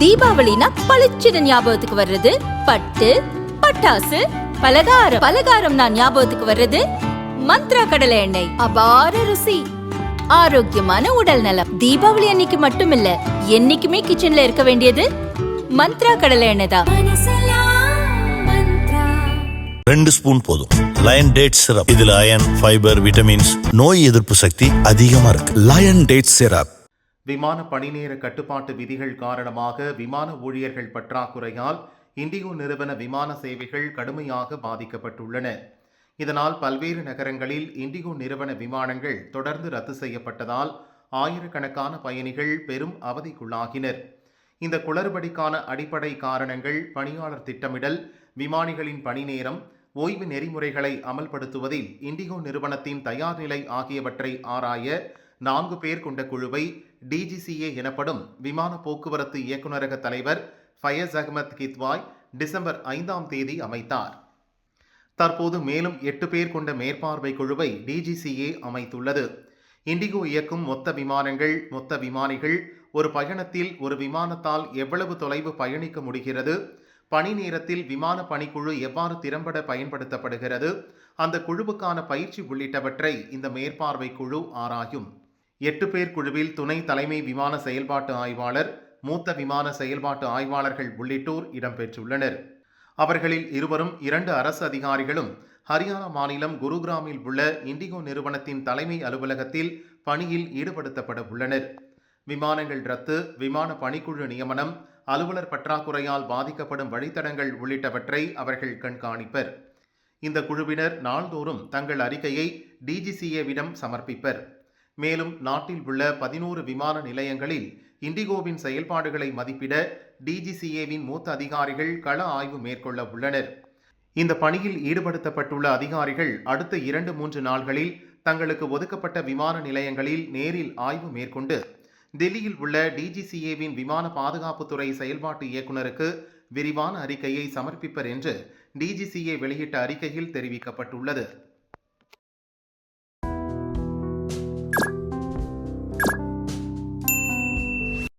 தீபாவளினா பளிச்சுன்னு ஞாபகத்துக்கு வர்றது பட்டு, பட்டாசு, பலகாரம். பலகாரம்னா ஞாபகத்துக்கு வர்றது மந்த்ரா கடலை எண்ணெய். அபார ருசி, ஆரோக்கியமான உடல் நலம். தீபாவளி அன்னைக்கு மட்டும் இல்ல, என்னைக்குமே கிச்சன்ல இருக்க வேண்டியது மந்த்ரா கடலை எண்ணெய் தான். 2 ஸ்பூன் போதும். Lion date syrup. இதுல அயன், ஃபைபர், விட்டமின்ஸ், நோய் எதிர்ப்பு சக்தி அதிகமா இருக்கு. Lion date syrup. விமான பணிநேர கட்டுப்பாட்டு விதிகள் காரணமாக விமான ஊழியர்கள் பற்றாக்குறையால் இண்டிகோ நிறுவன விமான சேவைகள் கடுமையாக பாதிக்கப்பட்டுள்ளன. இதனால் பல்வேறு நகரங்களில் இண்டிகோ நிறுவன விமானங்கள் தொடர்ந்து ரத்து செய்யப்பட்டதால் ஆயிரக்கணக்கான பயணிகள் பெரும் அவதிக்குள்ளாகினர். இந்த குளறுபடிக்கான அடிப்படை காரணங்கள் பணியாளர் திட்டமிடல், விமானிகளின் பணி நேரம், ஓய்வு நெறிமுறைகளை அமல்படுத்துவதில் இண்டிகோ நிறுவனத்தின் தயார் நிலை ஆகியவற்றை ஆராய 4 பேர் கொண்ட குழுவை டிஜிசிஏ எனப்படும் விமான போக்குவரத்து இயக்குநரக தலைவர் ஃபயஸ் அகமது கித்வாய் டிசம்பர் 5ஆம் தேதி அமைத்தார். தற்போது மேலும் 8 பேர் கொண்ட மேற்பார்வை குழுவை டிஜிசிஏ அமைத்துள்ளது. இண்டிகோ இயக்கும் மொத்த விமானங்கள், மொத்த விமானிகள், ஒரு பயணத்தில் ஒரு விமானத்தால் எவ்வளவு தொலைவு பயணிக்க முடிகிறது, பணி நேரத்தில் விமான பணிக்குழு எவ்வாறு திறம்பட பயன்படுத்தப்படுகிறது, அந்த குழுவுக்கான பயிற்சி உள்ளிட்டவற்றை இந்த மேற்பார்வை குழு ஆராயும். 8 பேர் குழுவில் துணை தலைமை விமான செயல்பாட்டு ஆய்வாளர், மூத்த விமான செயல்பாட்டு ஆய்வாளர்கள் உள்ளிட்டோர் இடம்பெற்றுள்ளனர். அவர்களில் இருவரும் 2 அரசு அதிகாரிகளும் ஹரியானா மாநிலம் குருகிராமில் உள்ள இண்டிகோ நிறுவனத்தின் தலைமை அலுவலகத்தில் பணியில் ஈடுபடுத்தப்பட உள்ளனர். விமானங்கள் ரத்து, விமான பணிக்குழு நியமனம், அலுவலர் பற்றாக்குறையால் பாதிக்கப்படும் வழித்தடங்கள் உள்ளிட்டவற்றை அவர்கள் கண்காணிப்பர். இந்த குழுவினர் நாள்தோறும் தங்கள் அறிக்கையை டிஜிசிஏவிடம் சமர்ப்பிப்பர். மேலும் நாட்டில் உள்ள 11 விமான நிலையங்களில் இண்டிகோவின் செயல்பாடுகளை மதிப்பிட டிஜிசிஏவின் மூத்த அதிகாரிகள் கள ஆய்வு மேற்கொள்ள உள்ளனர். இந்த பணியில் ஈடுபடுத்தப்பட்டுள்ள அதிகாரிகள் அடுத்த 2-3 நாள்களில் தங்களுக்கு ஒதுக்கப்பட்ட விமான நிலையங்களில் நேரில் ஆய்வு மேற்கொண்டு டெல்லியில் உள்ள டிஜிசிஏவின் விமான பாதுகாப்புத்துறை செயல்பாட்டு இயக்குநருக்கு விரிவான அறிக்கையை சமர்ப்பிப்பர் என்று டிஜிசிஏ வெளியிட்ட அறிக்கையில் தெரிவிக்கப்பட்டுள்ளது.